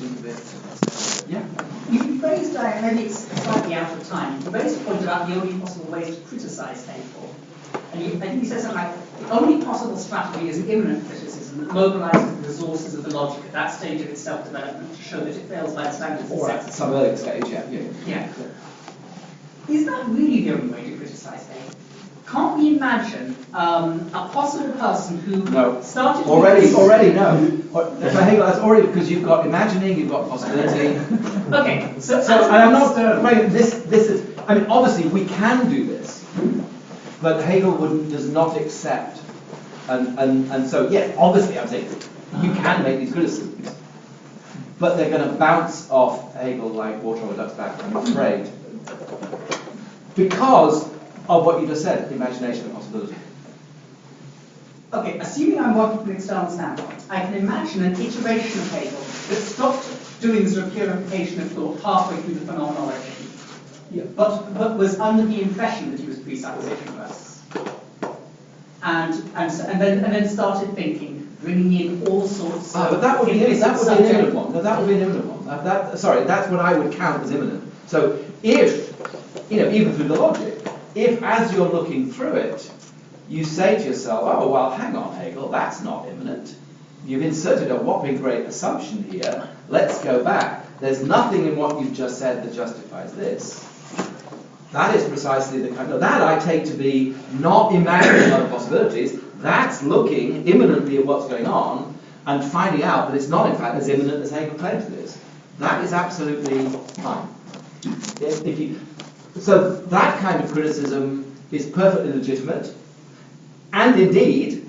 think of it. Yeah. You raised, maybe it's slightly out of time, you raised a point about the only possible ways to criticize Hegel. And I think you said something like, the only possible strategy is an imminent criticism that mobilizes the resources of the logic at that stage of its self-development to show that it fails by the standards Or at some early stage, yeah. Is that really the only way to criticize Hegel? Can't we imagine a possible person who started... Already, no. For Hegel, that's already because you've got imagining, you've got possibility. Okay, so and I'm not afraid this is... I mean, obviously, we can do this, but Hegel does not accept. And so, yes, obviously, I'm saying you can make these criticisms, but they're going to bounce off Hegel like water on a duck's back, I'm afraid. Because of what you just said, imagination and possibility. Okay, assuming I'm working from an external standpoint, I can imagine an iteration of Hegel that stopped doing sort of purification of thought halfway through the phenomenology, but was under the impression that he was presuppositionless, and then started thinking, bringing in all sorts of... but that would be an imminent one. No, that would be an imminent one. Sorry, that's what I would count as imminent. So if, even through the logic, if as you're looking through it, you say to yourself, oh, well, hang on, Hegel, that's not imminent. You've inserted a whopping great assumption here. Let's go back. There's nothing in what you've just said that justifies this. That is precisely the kind of... That I take to be not imagining other possibilities. That's looking imminently at what's going on and finding out that it's not, in fact, as imminent as Hegel claims it is. That is absolutely fine. So that kind of criticism is perfectly legitimate. And indeed,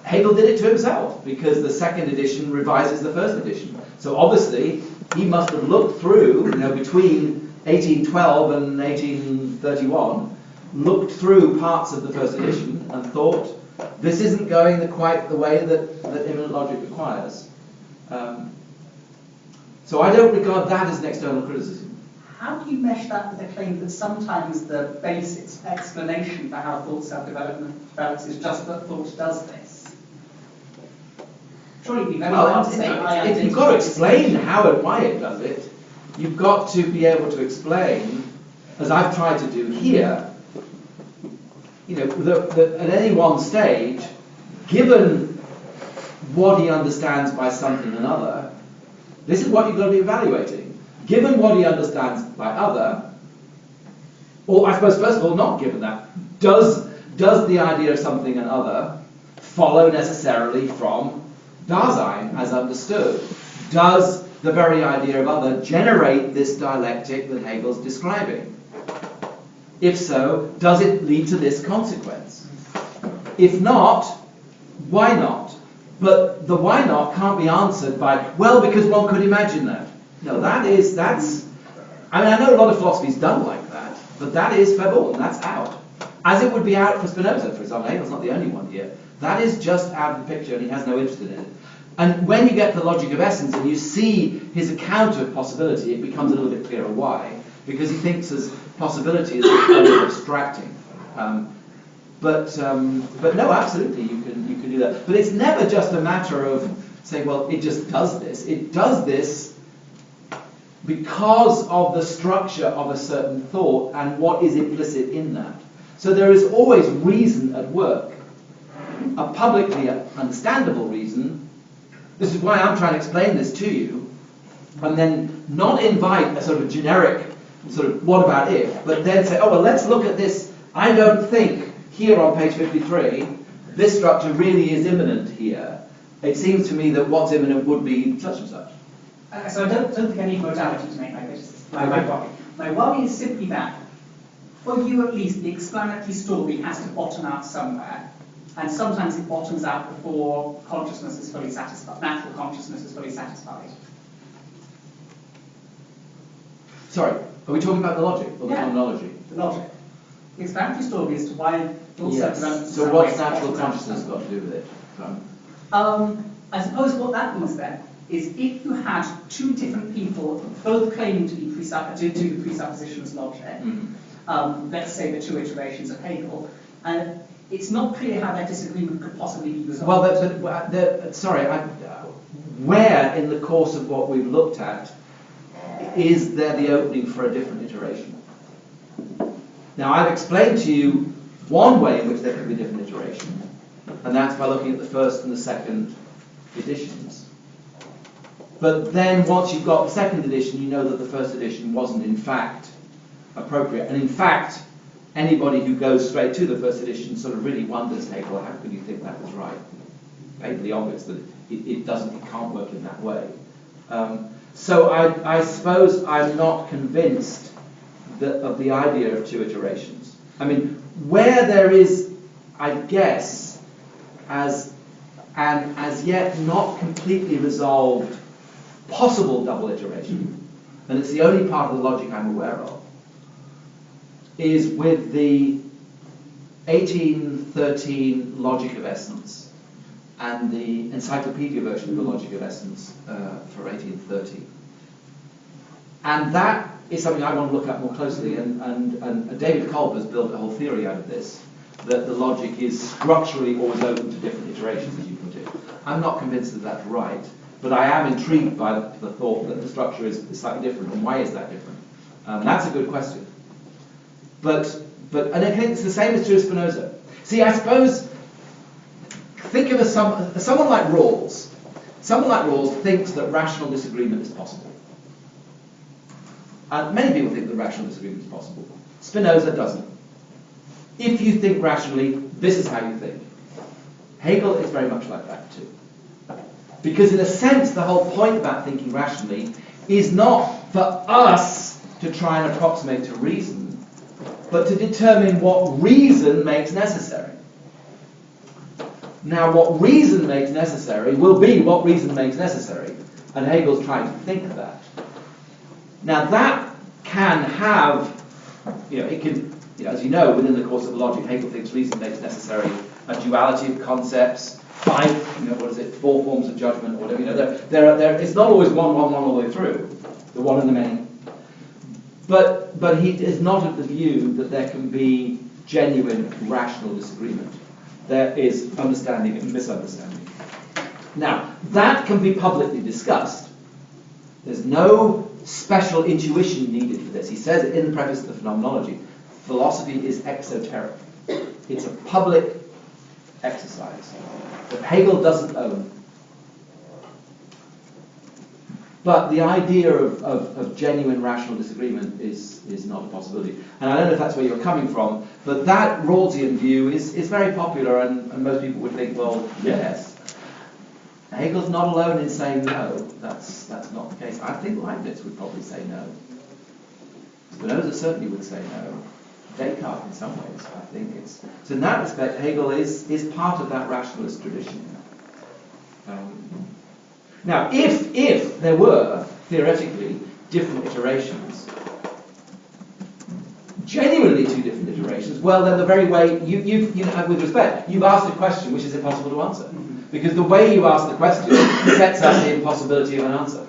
Hegel did it to himself, because the second edition revises the first edition. So obviously, he must have looked through, between 1812 and 1831, looked through parts of the first edition and thought, this isn't going quite the way that immanent logic requires. So I don't regard that as an external criticism. How do you mesh that with the claim that sometimes the basic explanation for how thought self-develops is just that thought does this? Surely we if you've got to explain how and why it does it, you've got to be able to explain, as I've tried to do here, that at any one stage, given what he understands by something and other, this is what you've got to be evaluating. Given what he understands by other, or I suppose first of all, not given that, does the idea of something and other follow necessarily from Dasein as understood? Does the very idea of other generate this dialectic that Hegel's describing? If so, does it lead to this consequence? If not, why not? But the why not can't be answered by, well, because one could imagine that. No, that's... I mean, I know a lot of philosophy is done like that, but that is verboten, that's out. As it would be out for Spinoza, for example. Hegel's not the only one here. That is just out of the picture, and he has no interest in it. And when you get to the logic of essence, and you see his account of possibility, it becomes a little bit clearer why. Because he thinks as possibility is kind of abstracting. But no, absolutely, you can do that. But it's never just a matter of saying, well, it just does this. It does this because of the structure of a certain thought and what is implicit in that. So there is always reason at work, a publicly understandable reason. This is why I'm trying to explain this to you, and then not invite a sort of generic sort of what about if, but then say, oh, well, let's look at this. I don't think here on page 53, this structure really is imminent here. It seems to me that what's imminent would be such and such. So I don't think I need modality to make my worry. My worry is simply that, for you at least, the explanatory story has to bottom out somewhere. And sometimes it bottoms out before consciousness is fully satisfied, natural consciousness is fully satisfied. Sorry, are we talking about the logic or the phenomenology? The logic. The explanatory story as to why thought self-development... So what's natural consciousness got to do with it? I suppose what that means then is if you had two different people both claiming to be presuppositions logic, let's say the two iterations of Hegel, it's not clear how that disagreement could possibly be resolved. Well, sorry, where in the course of what we've looked at is there the opening for a different iteration. Now, I've explained to you one way in which there can be different iteration, and that's by looking at the first and the second editions. But then once you've got the second edition, you know that the first edition wasn't in fact appropriate. And in fact, anybody who goes straight to the first edition sort of really wonders, Hegel, how could you think that was right? Patently obvious that it can't work in that way. So I suppose I'm not convinced of the idea of two iterations. I mean, where there is, I guess, as yet not completely resolved possible double iteration, and it's the only part of the logic I'm aware of, is with the 1813 logic of essence and the encyclopedia version of the logic of essence for 1830. And that is something I want to look at more closely, and David Kolb has built a whole theory out of this, that the logic is structurally always open to different iterations, as you put it. I'm not convinced that that's right, but I am intrigued by the thought that the structure is slightly different, and why is that different? That's a good question. And I think it's the same as true of Spinoza. See, I suppose, think of someone like Rawls. Someone like Rawls thinks that rational disagreement is possible. Many people think that rational disagreement is possible. Spinoza doesn't. If you think rationally, this is how you think. Hegel is very much like that too. Because in a sense, the whole point about thinking rationally is not for us to try and approximate to reason, but to determine what reason makes necessary. Now, what reason makes necessary will be what reason makes necessary, and Hegel's trying to think of that. Now, that can have, it can, as you know, within the course of logic, Hegel thinks reason makes necessary a duality of concepts, 4 forms of judgment, or whatever. It's not always one all the way through, the one and the many. But he is not of the view that there can be genuine rational disagreement. There is understanding and misunderstanding. Now, that can be publicly discussed. There's no special intuition needed for this. He says in the preface to the Phenomenology, philosophy is exoteric. It's a public exercise that Hegel doesn't own. But the idea of genuine rational disagreement is not a possibility. And I don't know if that's where you're coming from, but that Rawlsian view is very popular, and most people would think, well, yes. Hegel's not alone in saying no. That's not the case. I think Leibniz would probably say no. Spinoza certainly would say no. Descartes in some ways, I think it's... So in that respect, Hegel is part of that rationalist tradition. Now, if there were, theoretically, different iterations, genuinely two different iterations, well, then the very way, with respect, you've asked a question which is impossible to answer. Because the way you ask the question sets up the impossibility of an answer.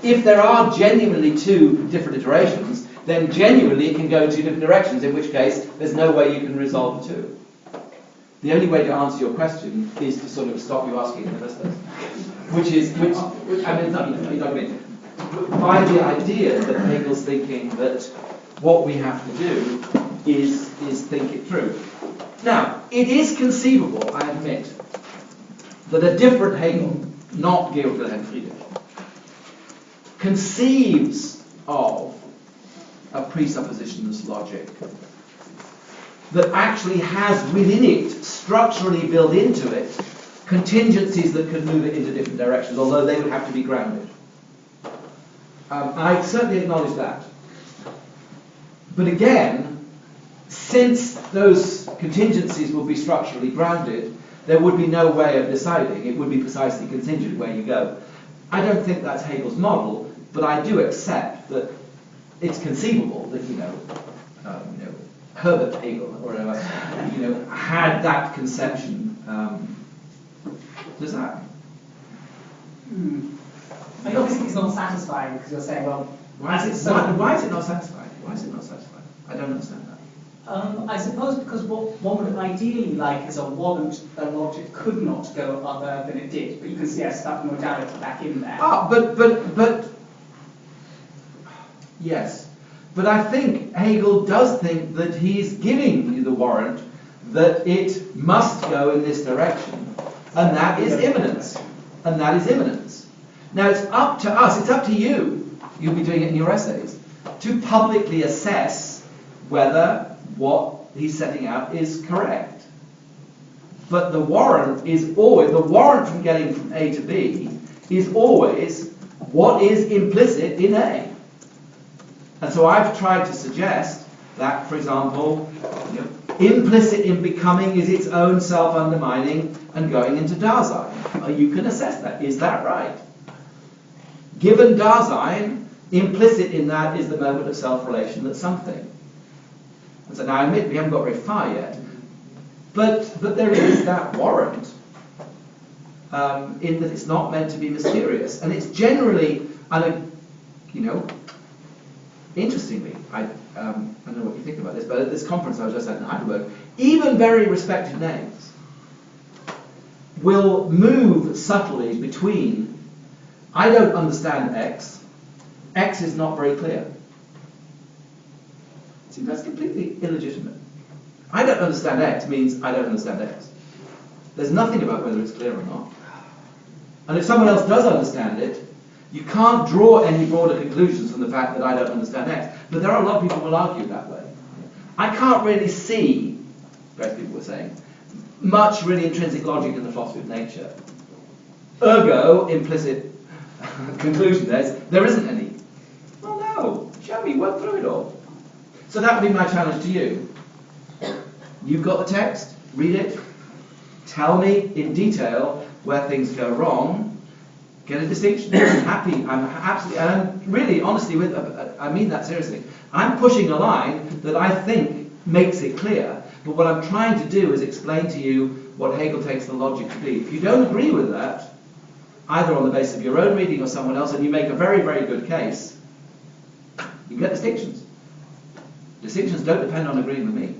If there are genuinely two different iterations, then genuinely it can go in two different directions, in which case there's no way you can resolve the two. The only way to answer your question is to sort of stop you asking in the first place. By the idea that Hegel's thinking that what we have to do is think it through. Now, it is conceivable, I admit, that a different Hegel, not Georg Wilhelm Friedrich, conceives of a presuppositionless logic that actually has within it, structurally built into it, contingencies that could move it into different directions, although they would have to be grounded. I certainly acknowledge that. But again, since those contingencies will be structurally grounded, there would be no way of deciding. It would be precisely contingent where you go. I don't think that's Hegel's model, but I do accept that it's conceivable that, Herbert Hegel or whatever, had that conception. Does that? I obviously it's not satisfying because you're saying, well, why is it not satisfying? Why is it not satisfying? I don't understand that. I suppose because what one would ideally like is a warrant that logic could not go other than it did, but you can see I stuck modality back in there. But yes. But I think Hegel does think that he's giving you the warrant that it must go in this direction, and that is imminence. And that is imminence. Now it's up to us, it's up to you, you'll be doing it in your essays, to publicly assess whether what he's setting out is correct. But the warrant is always, the warrant from getting from A to B is always what is implicit in A. And so I've tried to suggest that, for example, implicit in becoming is its own self-undermining and going into Dasein. You can assess that. Is that right? Given Dasein, implicit in that is the moment of self-relation that's something. And so now I admit we haven't got very far yet, but there is that warrant in that it's not meant to be mysterious, and it's generally, interestingly, I don't know what you think about this, but at this conference I was just at in Heidelberg, even very respected names will move subtly between I don't understand X, X is not very clear. See, that's completely illegitimate. I don't understand X means I don't understand X. There's nothing about whether it's clear or not. And if someone else does understand it, you can't draw any broader conclusions from the fact that I don't understand X. But there are a lot of people who will argue that way. I can't really see, most people were saying, much really intrinsic logic in the philosophy of nature. Ergo, implicit conclusion there isn't any. Well, no. Show me, work through it all. So that would be my challenge to you. You've got the text, read it, tell me in detail where things go wrong, get a distinction. I'm absolutely, and I'm really, honestly, I mean that seriously. I'm pushing a line that I think makes it clear, but what I'm trying to do is explain to you what Hegel takes the logic to be. If you don't agree with that, either on the basis of your own reading or someone else, and you make a very, very good case, you get distinctions. Distinctions don't depend on agreeing with me.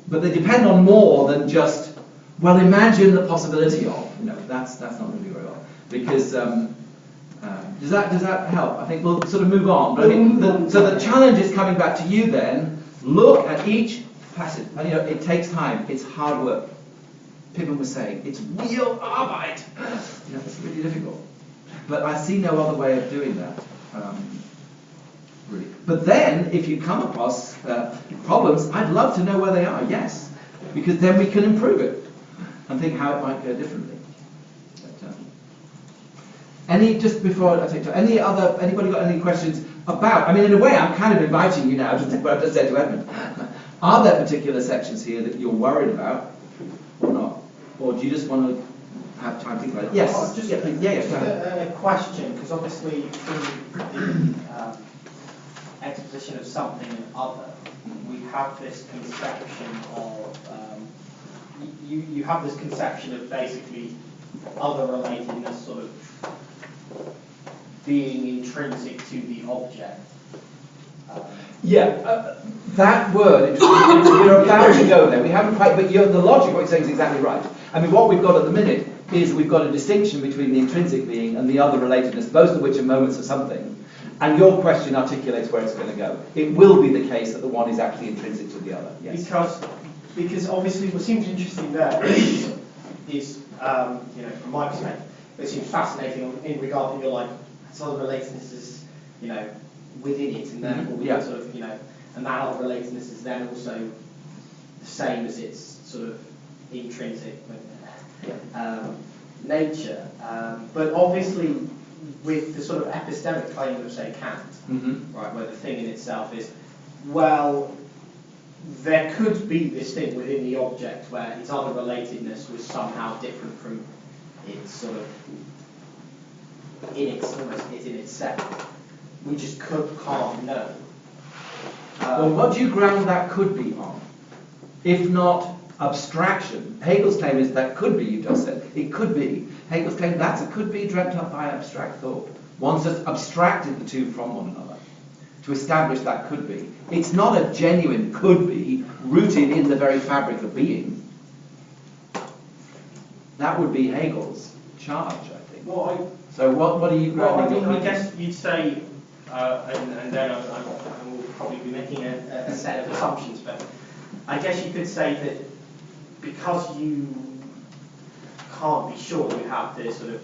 But they depend on more than just, well, imagine the possibility of. That's not going to be very well. Because, does that help? I think we'll sort of move on. But so the challenge is coming back to you then, look at each passage. And it takes time, it's hard work. People were saying, it's real Arbeit. It's really difficult. But I see no other way of doing that. Really. But then, if you come across problems, I'd love to know where they are, yes. Because then we can improve it and think how it might go differently. But, just before I take anybody got any questions about, in a way I'm kind of inviting you now to think what I've just said to Edmund. Are there particular sections here that you're worried about or not? Or do you just want to have time to think about it? Yes. Oh, just a question, because obviously in the exposition of something and other, we have this conception of you have this conception of basically other relatedness sort of being intrinsic to the object. That word, we're about to go there. We haven't quite, but the logic of what you're saying is exactly right. What we've got at the minute is we've got a distinction between the intrinsic being and the other relatedness, both of which are moments of something. And your question articulates where it's going to go. It will be the case that the one is actually intrinsic to the other. Yes. Because obviously what seems interesting there is from my perspective, it seems fascinating in regard that you're like, some other relatedness is, within it, and therefore we can sort of, and that other relatedness is then also the same as its sort of intrinsic nature. But obviously, with the sort of epistemic claim of, say, Kant, right, where the thing in itself is, well, there could be this thing within the object where its other relatedness was somehow different from its sort of in itself. We just can't know. Well, what do you ground that could be on? If not abstraction. Hegel's claim is that could be, you just said. It could be. Hegel's claim that's a could be dreamt up by abstract thought. One's just abstracted the two from one another. to establish that could be. It's not a genuine could be rooted in the very fabric of being. That would be Hegel's charge, I think. So what are you grounding your I thinking? guess you'd say, and then I will probably be making a set of assumptions, but I guess you could say that because you can't be sure you have this sort of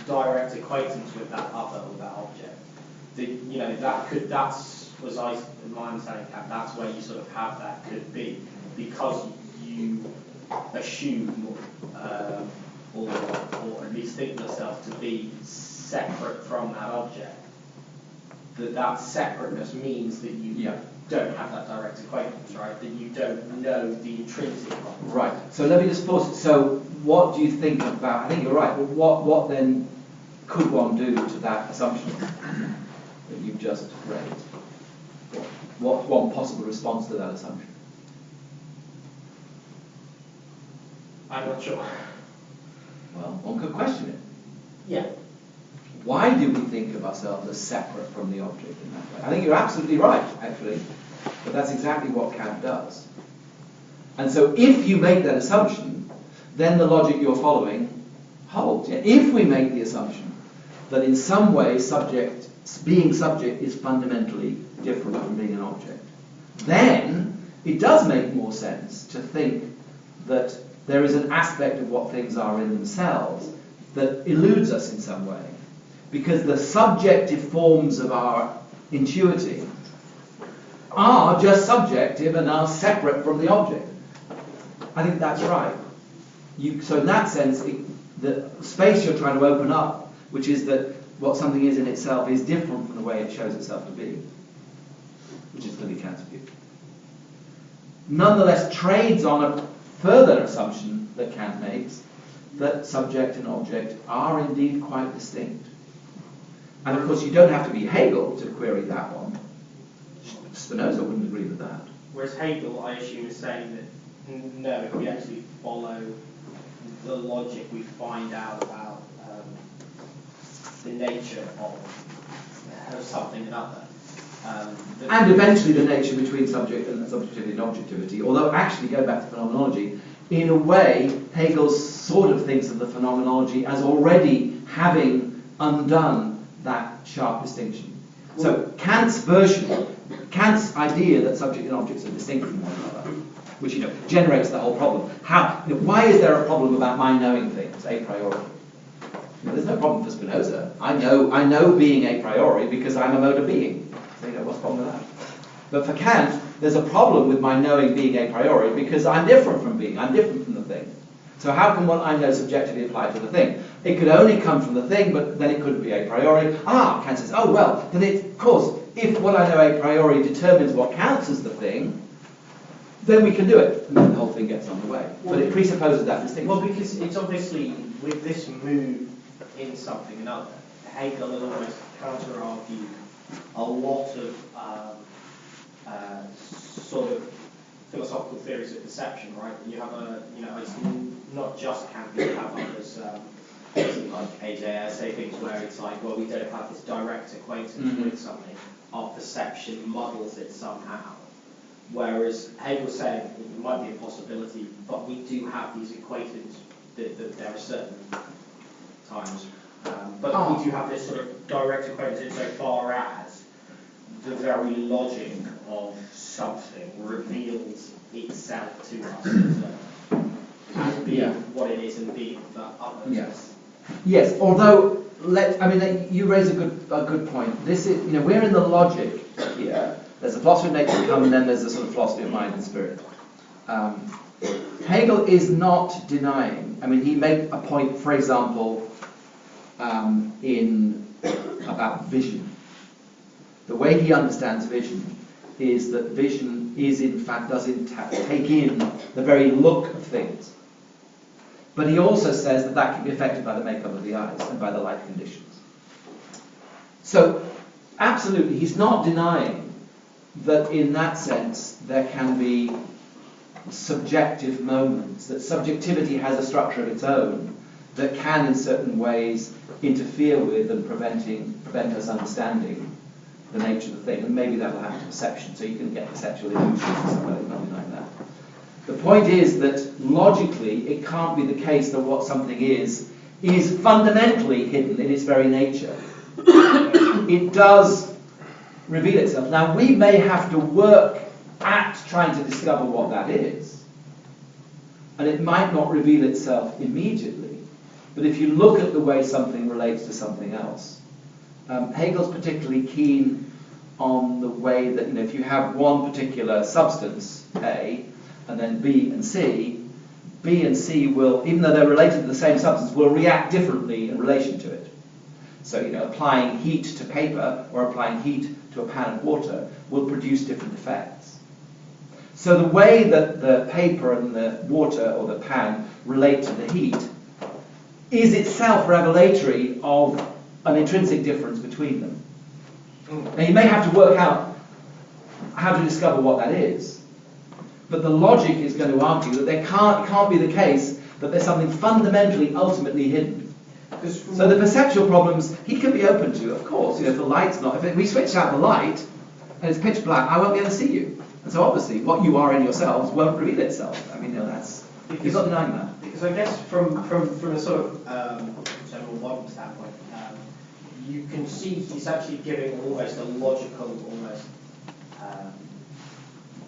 direct acquaintance with that other or that object, that that's was in my understanding, that's where you sort of have that could be, because you assume or at least think yourself to be separate from that object. That separateness means that you don't have that direct acquaintance, right? That you don't know the intrinsic one. Right. So let me just pause. So what do you think about, I think you're right, but what then could one do to that assumption that you've just raised? What's one possible response to that assumption? I'm not sure. Well, one could question it. Yeah. Why do we think of ourselves as separate from the object in that way? I think you're absolutely right, actually, but that's exactly what Kant does. And so if you make that assumption, then the logic you're following holds. If we make the assumption that in some way being subject is fundamentally different from being an object, then it does make more sense to think that there is an aspect of what things are in themselves that eludes us in some way. Because the subjective forms of our intuiting are just subjective and are separate from the object. I think that's right. So in that sense, the space you're trying to open up, which is that what something is in itself is different from the way it shows itself to be, which is clearly Kant's view, nonetheless trades on a further assumption that Kant makes, that subject and object are indeed quite distinct. And of course you don't have to be Hegel to query that one. Spinoza wouldn't agree with that. Whereas Hegel, I assume, is saying that no, if we actually follow the logic, we find out about the nature of something and other. And eventually the nature between subjectivity and objectivity, although actually, going back to phenomenology, in a way, Hegel sort of thinks of the phenomenology as already having undone that sharp distinction. So Kant's idea that subject and objects are distinct from one another, which generates the whole problem. Why is there a problem about my knowing things a priori? There's no problem for Spinoza. I know being a priori because I'm a mode of being. So what's the problem with that? But for Kant, there's a problem with my knowing being a priori because I'm different from being. I'm different from the thing. So how can what I know subjectively apply to the thing? It could only come from the thing, but then it couldn't be a priori. Kant says, oh well, then of course, if what I know a priori determines what counts as the thing, then we can do it. And then the whole thing gets on the way. But it presupposes that distinction. Well, because it's obviously, with this move in something and other, Hegel has almost counter-argued a lot of sort of philosophical theories of perception, right? You have it's not just Kant, you have others like AJ say things where it's like, well, we don't have this direct acquaintance with something. Our perception muddles it somehow. Whereas Hegel's saying it might be a possibility, but we do have these equations that there are certain times. But we do have this sort of direct acquaintance insofar as the very logic of something reveals itself to us as being what it is and being the otherness. Yes. Although you raise a good point. This is we're in the logic here. There's a philosophy of nature come, and then there's a sort of philosophy of mind and spirit. Hegel is not denying. He made a point, for example, about vision. The way he understands vision is that vision is in fact take in the very look of things. But he also says that can be affected by the makeup of the eyes and by the light conditions. So, absolutely, he's not denying that in that sense there can be subjective moments, that subjectivity has a structure of its own that can in certain ways interfere with and prevent us understanding the nature of the thing, and maybe that will happen to perception, so you can get perceptual illusions and stuff like that. The point is that logically, it can't be the case that what something is fundamentally hidden in its very nature. It does reveal itself. Now, we may have to work at trying to discover what that is, and it might not reveal itself immediately, but if you look at the way something relates to something else, Hegel's particularly keen on the way that, if you have one particular substance, A, and then B and C will, even though they're related to the same substance, will react differently in relation to it. So, applying heat to paper or applying heat to a pan of water will produce different effects. So the way that the paper and the water or the pan relate to the heat is itself revelatory of an intrinsic difference between them. Now, you may have to work out how to discover what that is, but the logic is going to argue that there can't be the case that there's something fundamentally, ultimately hidden. So the perceptual problems he can be open to, of course. If the light's not, if we switch out the light and it's pitch black, I won't be able to see you. And so obviously, what you are in yourselves won't reveal itself. I mean, that's he's not denying that. Because I guess from a sort of general modern standpoint, you can see he's actually giving almost a logical, almost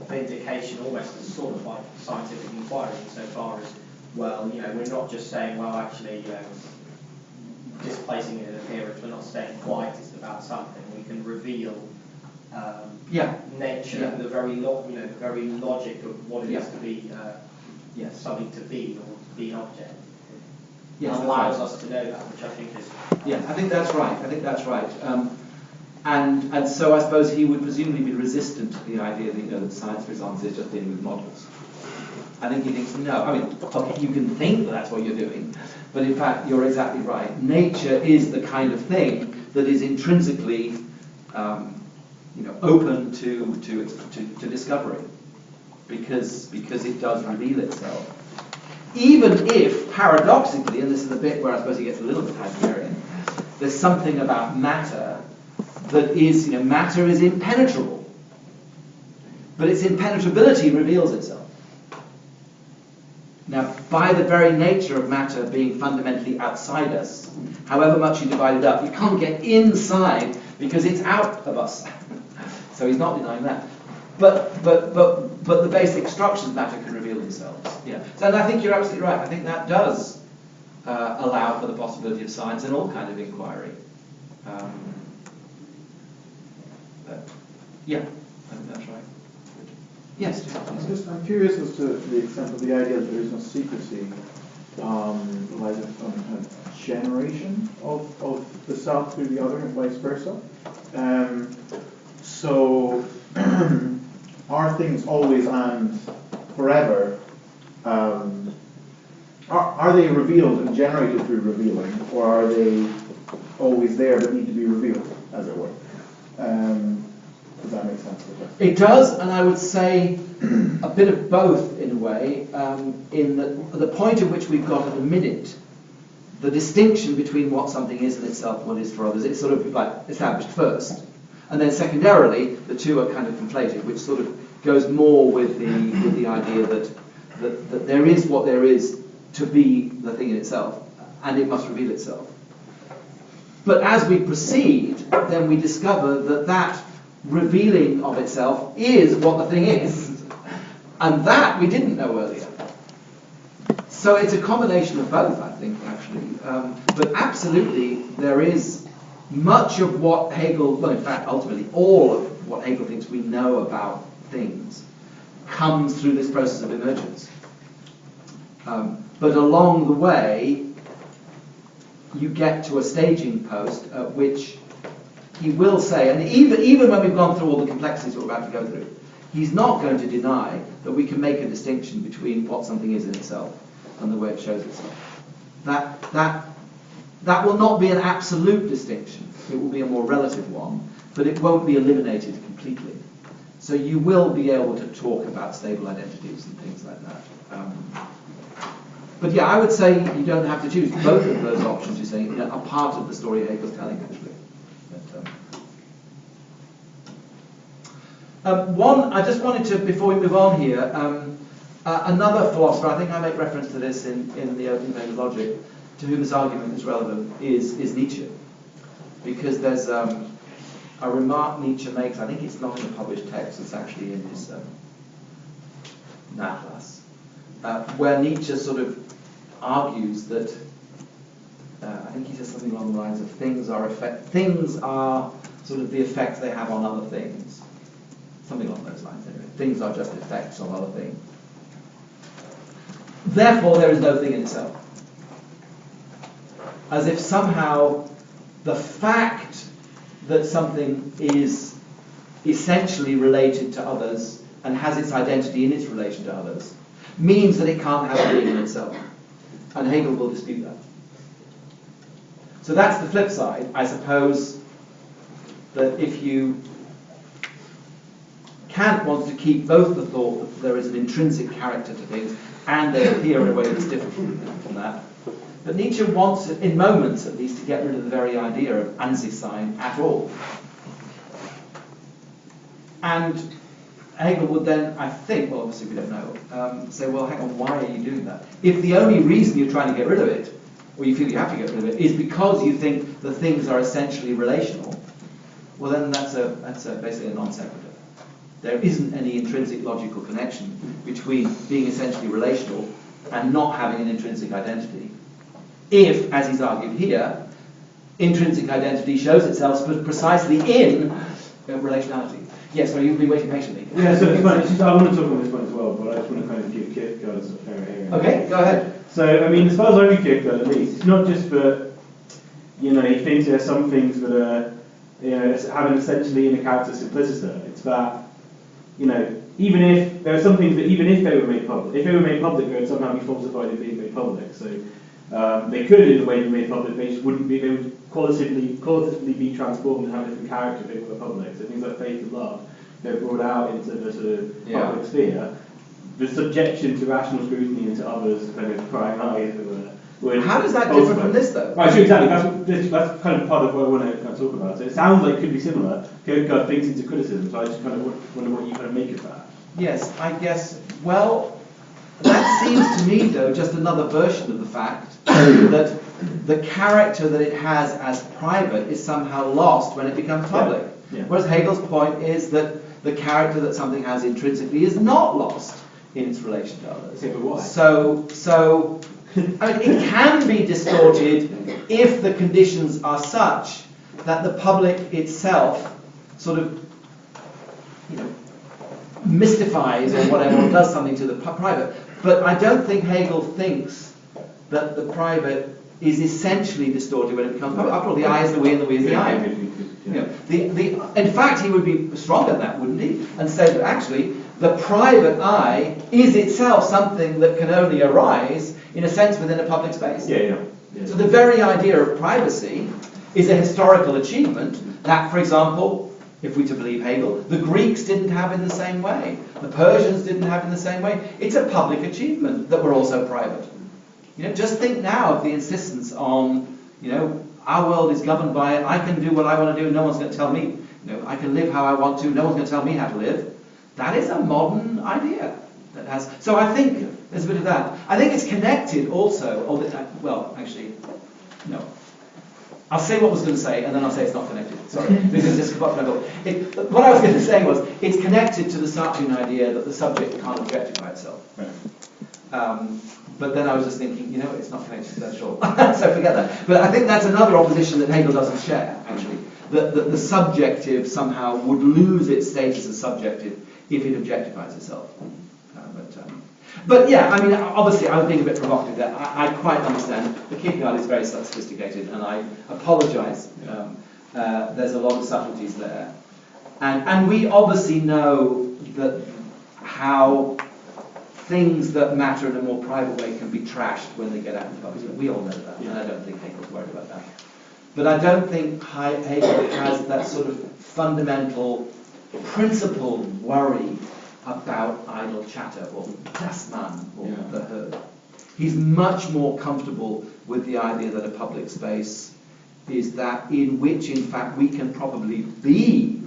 vindication, almost as sort of like scientific inquiry, insofar as, well, we're not just saying, well, actually, displacing it in appearance, we're not saying white is about something. We can reveal nature, the very logic of what it is to be something to be, or to be an object. Yes, allows us to know that, which I think is. Yeah, I think that's right. And so I suppose he would presumably be resistant to the idea that, that science, for example, is just dealing with models. I think he thinks, no, I mean, okay, you can think that that's what you're doing, but in fact, you're exactly right. Nature is the kind of thing that is intrinsically, open to discovery, because it does reveal itself. Even if, paradoxically, and this is the bit where I suppose he gets a little bit Heideggerian, there's something about matter that is, matter is impenetrable, but its impenetrability reveals itself. Now, by the very nature of matter being fundamentally outside us, however much you divide it up, you can't get inside because it's out of us. So he's not denying that. But the basic structures of matter can reveal themselves. Yeah. So, and I think you're absolutely right. I think that does allow for the possibility of science and all kind of inquiry. Yeah, I think that's right. Yes. I'm curious as to the extent of the idea that there is no secrecy, relies on a generation of the self through the other and vice versa. So, are things always and forever? Are they revealed and generated through revealing, or are they always there but need to be revealed, as it were? Does that make sense? It does, and I would say a bit of both in a way, in the point at which we've got at the minute, the distinction between what something is in itself and what it is for others, it's sort of like established first. And then secondarily, the two are kind of conflated, which sort of goes more with the idea that there is what there is to be the thing in itself, and it must reveal itself. But as we proceed, then we discover that revealing of itself is what the thing is. And that we didn't know earlier. So it's a combination of both, I think, actually. But absolutely, there is much of what Hegel, well, in fact, ultimately, all of what Hegel thinks we know about things comes through this process of emergence. But along the way, you get to a staging post at which he will say, and even when we've gone through all the complexities that we're about to go through, he's not going to deny that we can make a distinction between what something is in itself and the way it shows itself. That will not be an absolute distinction. It will be a more relative one, but it won't be eliminated completely. So you will be able to talk about stable identities and things like that. But yeah, I would say you don't have to choose. Both of those options, you're saying, are part of the story Hegel's telling, actually. But, I just wanted to, before we move on here, another philosopher, I think I make reference to this in the opening page of Logic, to whom this argument is relevant, is Nietzsche. Because there's a remark Nietzsche makes, I think it's not in a published text, it's actually in his Nachlass, where Nietzsche sort of argues that, I think he says something along the lines of things are sort of the effect they have on other things. Something along those lines, anyway. Things are just effects of other things. Therefore, there is no thing in itself. As if somehow the fact that something is essentially related to others and has its identity in its relation to others means that it can't have a being in itself. And Hegel will dispute that. So that's the flip side. I suppose that if you... Kant wants to keep both the thought that there is an intrinsic character to things and they appear in a way that's different from that. But Nietzsche wants, in moments at least, to get rid of the very idea of Ansisein at all. And Hegel would then, I think, well obviously we don't know, say, well hang on, why are you doing that? If the only reason you're trying to get rid of it, or you feel you have to get rid of it, is because you think the things are essentially relational, well then that's basically a non sequitur. There isn't any intrinsic logical connection between being essentially relational and not having an intrinsic identity. If, as he's argued here, intrinsic identity shows itself precisely in relationality. Yes, so you've been waiting patiently. Yeah, so it's funny. I want to talk on this one as well, but I just want to kind of give Kierkegaard as a fair hearing. Okay, go ahead. So, I mean, as far as I read Kierkegaard, at least, it's not just that, he thinks there are some things that are, have an essentially inner character simpliciter. It's that, even if there are some things that even if they were made public, they would somehow be falsified in being made public. So they could, in the way they made public, they would qualitatively be transformed and have a different character if they were public. So things like faith and love, they're brought out into the sort of public sphere. The subjection to rational scrutiny and to others kind of prying eyes. How does that differ from this, though? Right, sure, exactly. That's kind of part of what I want to kind of talk about. So it sounds like it could be similar. Kierkegaard thinks into criticism, so I just kind of wonder what you kind of make of that. Yes, I guess, well, that seems to me, though, just another version of the fact that the character that it has as private is somehow lost when it becomes public. Yeah. Whereas Hegel's point is that the character that something has intrinsically is not lost in its relation to others. Okay, but why? So I mean, it can be distorted if the conditions are such that the public itself sort of, mystifies or whatever, or does something to the private. But I don't think Hegel thinks that the private is essentially distorted when it becomes public. After all, the eye is the we and the we is the I. In fact, he would be stronger than that, wouldn't he? And say that actually the private I is itself something that can only arise, in a sense, within a public space. Yeah. So the very idea of privacy is a historical achievement that, for example, if we're to believe Hegel, the Greeks didn't have in the same way. The Persians didn't have in the same way. It's a public achievement that we're also private. Just think now of the insistence on, our world is governed by, I can do what I want to do and no one's going to tell me. I can live how I want to, no one's going to tell me how to live. That is a modern idea. So I think there's a bit of that. I think it's connected also, no. I'll say what I was going to say, and then I'll say it's not connected. Sorry, because it's what I was going to say was, it's connected to the Sartrean idea that the subject can't objectify itself. Right. But then I was just thinking, it's not connected to that at all. So forget that. But I think that's another opposition that Hegel doesn't share, actually. That the subjective somehow would lose its status as subjective if it objectifies itself. But yeah, I mean, obviously I was being a bit provocative there. I quite understand. The Kierkegaard is very sophisticated, and I apologise. There's a lot of subtleties there. And we obviously know that how things that matter in a more private way can be trashed when they get out into public. We all know that, and I don't think Hegel's worried about that. But I don't think Hegel has that sort of fundamental, principled worry about idle chatter, or das Mann, or the herd. He's much more comfortable with the idea that a public space is that in which, in fact, we can probably be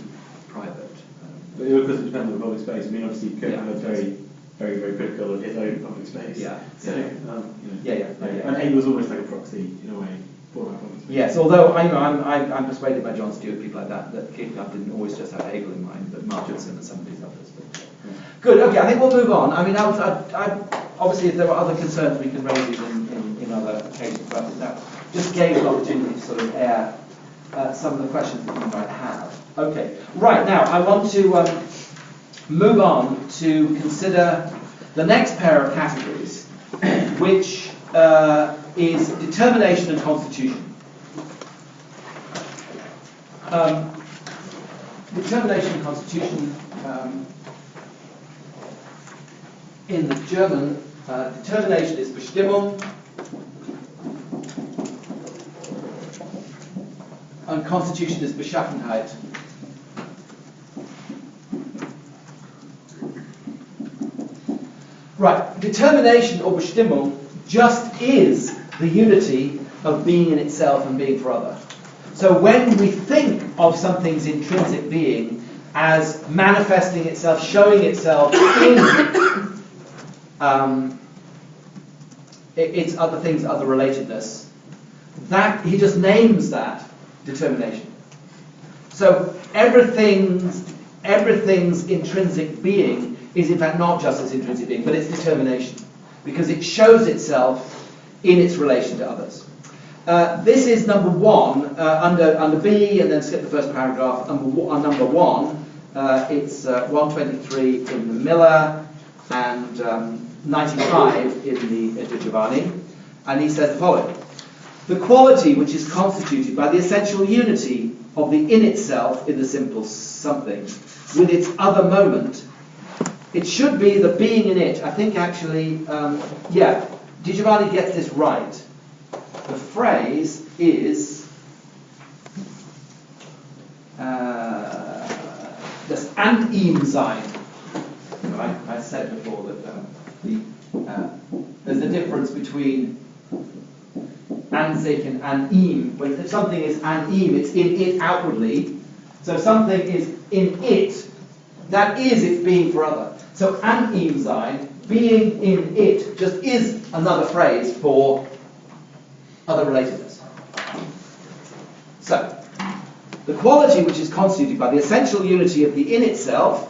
private. But of course, it depends on the public space. I mean, obviously, Kierkegaard's very, very, very critical of his own public space. Yeah. So, And and Hegel's almost like a proxy in a way for that public space. yes, although I'm persuaded by John Stewart, people like that Kierkegaard didn't always just have Hegel in mind, but Martinson and some of these others. But, good. Okay, I think we'll move on. I mean, obviously, if there are other concerns, we can raise these in other occasions. But I think that just gave an opportunity to sort of air some of the questions that you might have. Okay, right, now I want to move on to consider the next pair of categories, which is determination and constitution. Determination and constitution, in the German, determination is Bestimmung, and constitution is Beschaffenheit. Right, determination or Bestimmung just is the unity of being in itself and being for other. So when we think of something's intrinsic being as manifesting itself, showing itself in its other things, other relatedness, that he just names that determination. So everything's intrinsic being is in fact not just its intrinsic being, but its determination, because it shows itself in its relation to others. This is number one under B, and then skip the first paragraph. Number one, it's 123 in the Miller and 95 in the Giovanni, and he says the following: the quality which is constituted by the essential unity of the in itself in the simple something with its other moment, it should be the being in it. I think actually, Di Giovanni gets this right. The phrase is das An ihm sein. Right? I said before that there's a difference between an sich and an ihm. When if something is an ihm, it's in it outwardly. So something is in it, that is its being for other. So an ihm sein, being in it, just is another phrase for other relatedness. So, the quality which is constituted by the essential unity of the in itself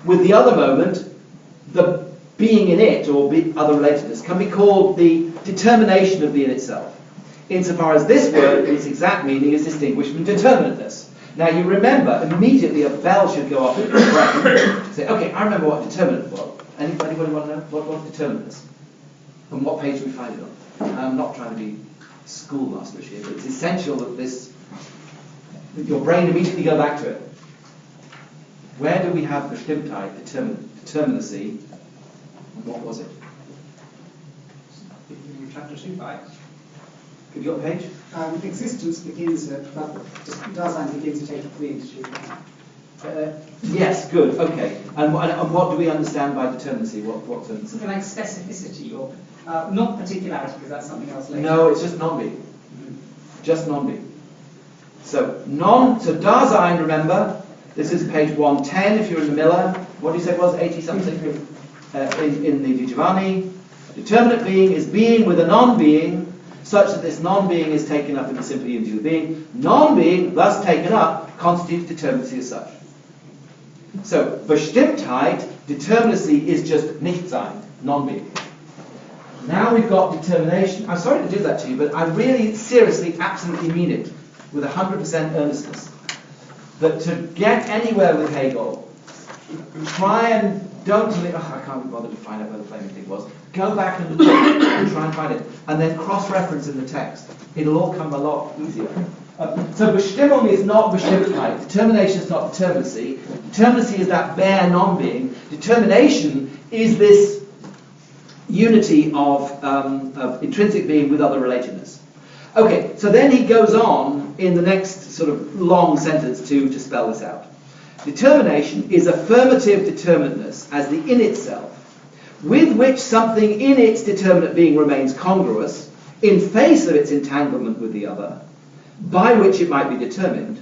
with the other moment, the being in it, or other relatedness, can be called the determination of the in itself, insofar as this word in its exact meaning is distinguished from determinateness. Now you remember, immediately a bell should go off in your brain to say, okay, I remember what determinate was. Anybody want to know what determinate is? And what page do we find it on? I'm not trying to be schoolmasterish here, but it's essential that your brain immediately go back to it. Where do we have Bestimmtheit, determinacy, and what was it? Chapter 2, right? Have you got a page? Existence begins at, Dasein begins at 83. Yes, good, okay. And what do we understand by determinacy? What's Something like specificity, or not particularity, because that's something else later. No, it's just non-being. Just non-being. So Dasein, remember, this is page 110 if you're in the Miller. What do you say it was? 80-something in the Di Giovanni. Determinate being is being with a non-being, such that this non-being is taken up in the simple unity of the being. Non-being, thus taken up, constitutes determinacy as such. So, Bestimmtheit, determinacy, is just Nichtsein, non-being. Now we've got determination. I'm sorry to do that to you, but I really, seriously, absolutely mean it, with 100% earnestness, that to get anywhere with Hegel, try and don't believe, I can't be bothered to find out where the flaming thing was. Go back and look and try and find it, and then cross-reference in the text. It'll all come a lot easier. So Bestimmung is not Bestimmtheit. Determination is not determinacy. Determinacy is that bare non-being. Determination is this unity of intrinsic being with other relatedness. Okay, so then he goes on in the next sort of long sentence to spell this out. Determination is affirmative determinateness as the in itself, with which something in its determinate being remains congruous, in face of its entanglement with the other, by which it might be determined,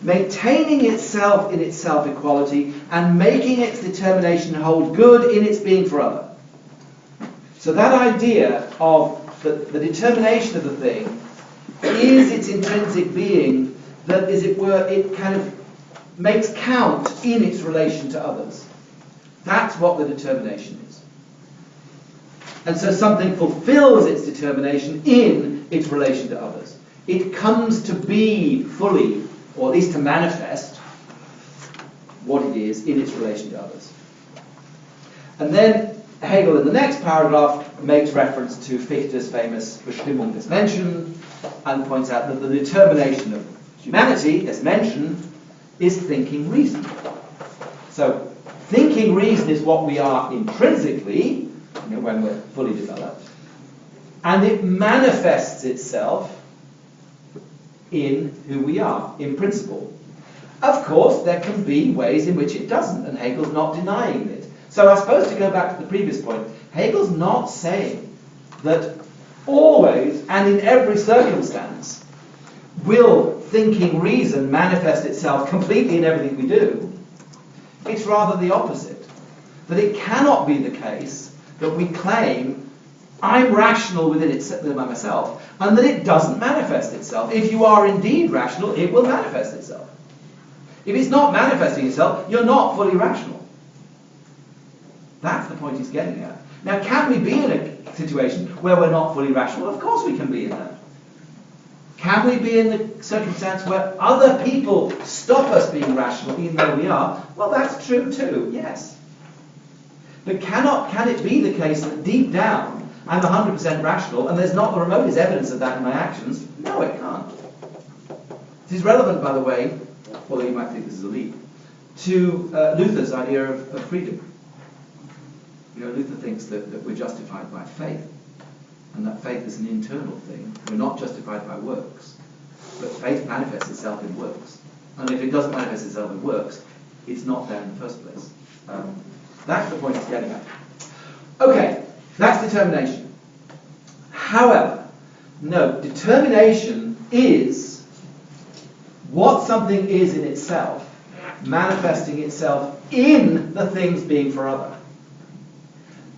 maintaining itself in its self-equality and making its determination hold good in its being for other. So that idea of the determination of the thing is its intrinsic being, that, as it were, it kind of makes count in its relation to others. That's what the determination is. And so something fulfills its determination in its relation to others. It comes to be fully, or at least to manifest, what it is in its relation to others. And then Hegel, in the next paragraph, makes reference to Fichte's famous Bestimmung des Menschen and points out that the determination of humanity, as mentioned, is thinking reason. So, thinking reason is what we are intrinsically, when we're fully developed, and it manifests itself in who we are, in principle. Of course, there can be ways in which it doesn't, and Hegel's not denying it. So I suppose, to go back to the previous point, Hegel's not saying that always and in every circumstance will thinking reason manifest itself completely in everything we do. It's rather the opposite. That it cannot be the case that we claim I'm rational within myself, and that it doesn't manifest itself. If you are indeed rational, it will manifest itself. If it's not manifesting itself, you're not fully rational. That's the point he's getting at. Now, can we be in a situation where we're not fully rational? Of course we can be in that. Can we be in the circumstance where other people stop us being rational even though we are? Well, that's true too, yes. But can it be the case that deep down I'm 100% rational and there's not the remotest evidence of that in my actions? No, it can't. This is relevant, by the way, although you might think this is a leap, to Luther's idea of freedom. Luther thinks that we're justified by faith, and that faith is an internal thing. We're not justified by works, but faith manifests itself in works. And if it doesn't manifest itself in works, it's not there in the first place. That's the point he's getting at. Okay, that's determination. However, no, determination is what something is in itself, manifesting itself in the things being for other.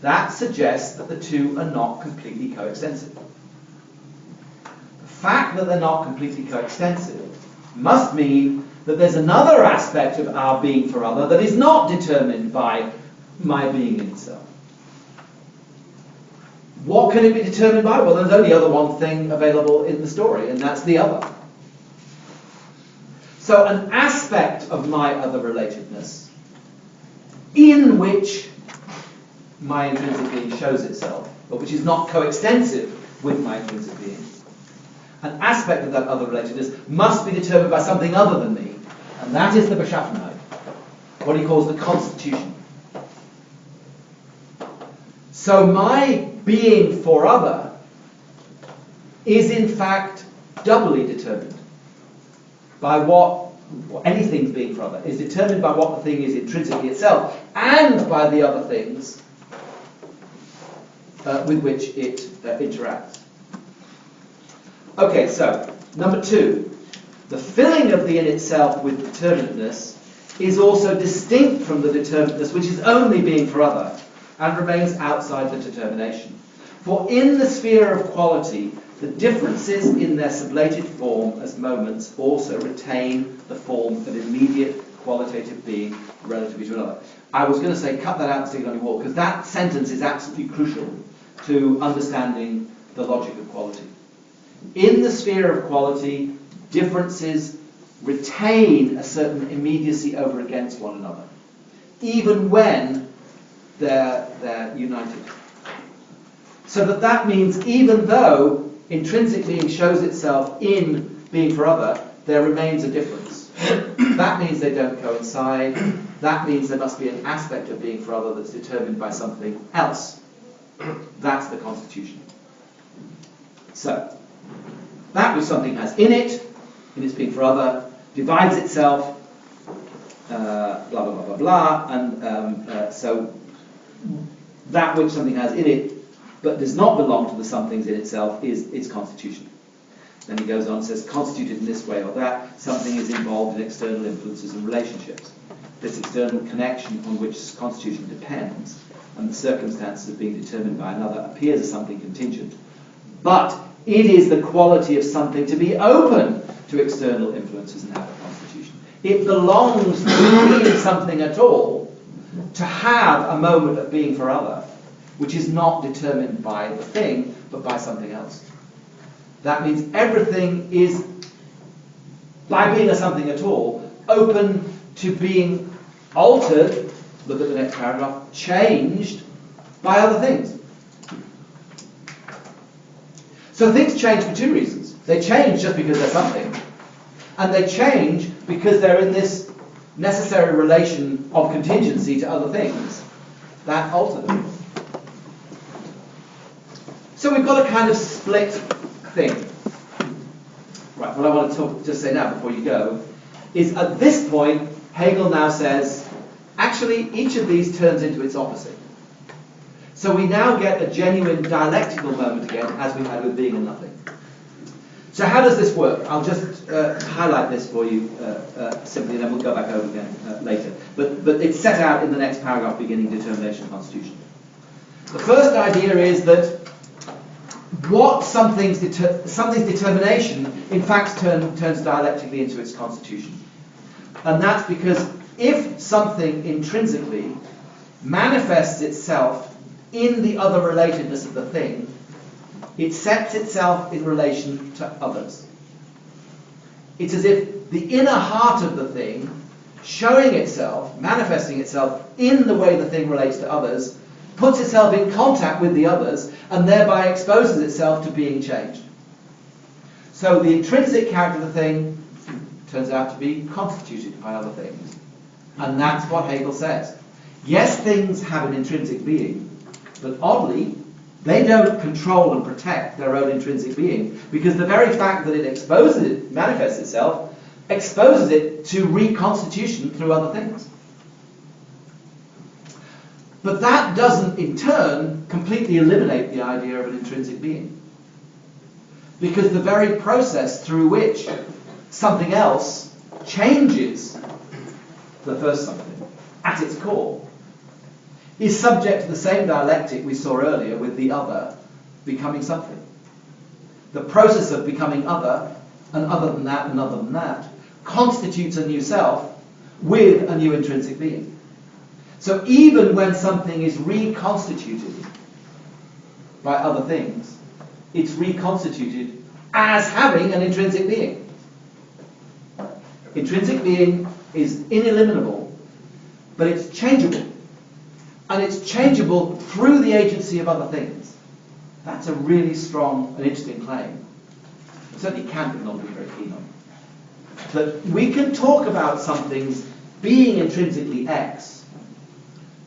That suggests that the two are not completely coextensive. The fact that they're not completely coextensive must mean that there's another aspect of our being for other that is not determined by my being in itself. What can it be determined by? Well, there's only other one thing available in the story, and that's the other. So an aspect of my other relatedness in which my intrinsic being shows itself, but which is not coextensive with my intrinsic being. An aspect of that other relatedness must be determined by something other than me, and that is the Beschaffenheit, what he calls the constitution. So my being for other is in fact doubly determined by what anything's being for other is determined by what the thing is intrinsically itself, and by the other things with which it interacts. Okay, so number 2, the filling of the in itself with determinateness is also distinct from the determinateness which is only being for other and remains outside the determination. For in the sphere of quality, the differences in their sublated form as moments also retain the form of immediate qualitative being relatively to another. I was going to say cut that out and stick it on your wall, because that sentence is absolutely crucial to understanding the logic of quality. In the sphere of quality, differences retain a certain immediacy over against one another, even when they're united. So that means even though intrinsic being shows itself in being for other, there remains a difference. That means they don't coincide. That means there must be an aspect of being for other that's determined by something else. That's the constitution. So, that which something has in its being for other, divides itself, blah, blah, blah, blah, blah, and so that which something has in it, but does not belong to the somethings in itself, is its constitution. Then he goes on and says, constituted in this way or that, something is involved in external influences and relationships. This external connection on which constitution depends, and the circumstances of being determined by another, appears as something contingent. But it is the quality of something to be open to external influences and have a constitution. It belongs to being something at all, to have a moment of being for other, which is not determined by the thing, but by something else. That means everything is, by being a something at all, open to being altered, look at the next paragraph, changed by other things. So things change for two reasons. They change just because they're something, and they change because they're in this necessary relation of contingency to other things that alter them. So we've got a kind of split thing. Right, what I want to just say now before you go is at this point, Hegel now says, actually, each of these turns into its opposite. So we now get a genuine dialectical moment again, as we had with being and nothing. So how does this work? I'll just highlight this for you simply, and then we'll go back over again later. But it's set out in the next paragraph beginning determination of constitution. The first idea is that what something's determination, in fact, turns dialectically into its constitution. And that's because if something intrinsically manifests itself in the other relatedness of the thing, it sets itself in relation to others. It's as if the inner heart of the thing, showing itself, manifesting itself in the way the thing relates to others, puts itself in contact with the others, and thereby exposes itself to being changed. So the intrinsic character of the thing turns out to be constituted by other things. And that's what Hegel says. Yes, things have an intrinsic being, but oddly, they don't control and protect their own intrinsic being, because the very fact that it exposes it, manifests itself, exposes it to reconstitution through other things. But that doesn't, in turn, completely eliminate the idea of an intrinsic being. Because the very process through which something else changes the first something at its core is subject to the same dialectic we saw earlier with the other becoming something. The process of becoming other, and other than that, and other than that, constitutes a new self with a new intrinsic being. So even when something is reconstituted by other things, it's reconstituted as having an intrinsic being. Intrinsic being is ineliminable, but it's changeable. And it's changeable through the agency of other things. That's a really strong and interesting claim. Certainly Kant would not be very keen on. That we can talk about something's being intrinsically X,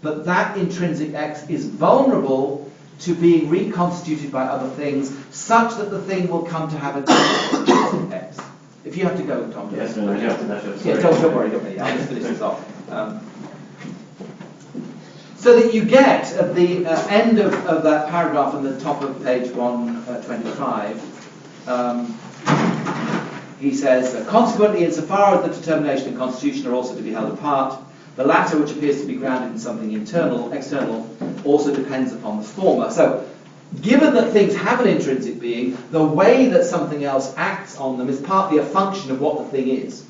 but that intrinsic X is vulnerable to being reconstituted by other things, such that the thing will come to have a different X. If you have to go, Tom. Yes, no, you have to dash up. Yeah, don't worry, I'll just finish this off. So that you get at the end of that paragraph on the top of page 125, he says, consequently, insofar as the determination and constitution are also to be held apart, the latter, which appears to be grounded in something external, also depends upon the former. So, given that things have an intrinsic being, the way that something else acts on them is partly a function of what the thing is.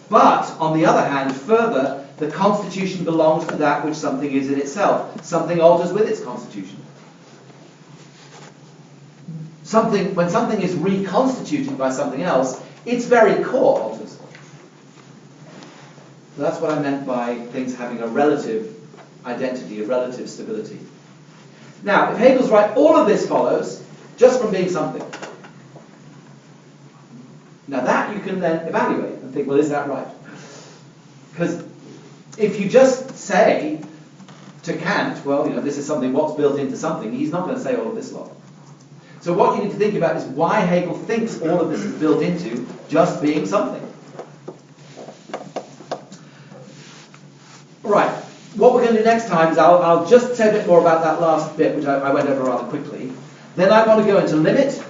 But, on the other hand, further, the constitution belongs to that which something is in itself. Something alters with its constitution. When something is reconstituted by something else, its very core alters. So that's what I meant by things having a relative identity, a relative stability. Now, if Hegel's right, all of this follows just from being something. Now that you can then evaluate and think, well, is that right? Because if you just say to Kant, well, this is something, what's built into something, he's not going to say all of this lot. So what you need to think about is why Hegel thinks all of this is built into just being something. Right, what we're going to do next time is I'll just say a bit more about that last bit, which I went over rather quickly. Then I want to go into limit,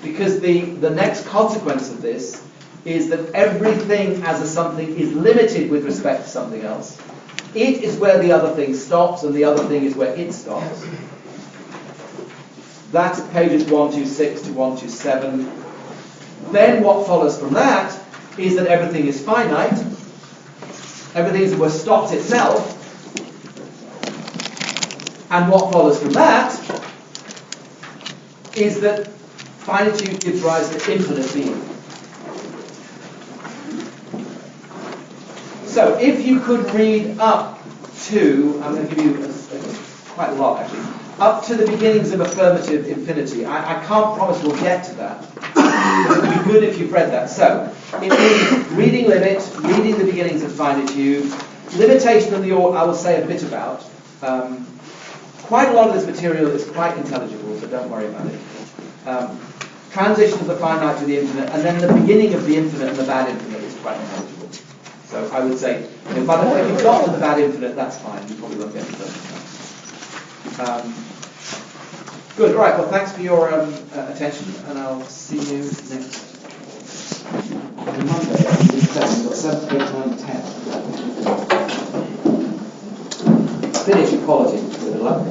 because the next consequence of this is that everything as a something is limited with respect to something else. It is where the other thing stops, and the other thing is where it stops. That's pages 126 to 127. Then what follows from that is that everything is finite. Everything is where it stops itself. And what follows from that is that finitude gives rise to infinite being. So if you could read up to, I'm going to give you quite a lot actually, up to the beginnings of affirmative infinity. I can't promise we'll get to that. It would be good if you've read that. So, it means reading limit, reading the beginnings of finitude, limitation and the ought I will say a bit about. Quite a lot of this material is quite intelligible, so don't worry about it. Transition of the finite to the infinite, and then the beginning of the infinite and the bad infinite is quite intelligible. So I would say, if you've got to the bad infinite, that's fine. You probably won't get to that. Good. All right. Well, thanks for your attention, and I'll see you next Monday. We've got 7, 8, 9, 10. finish equality with a luck.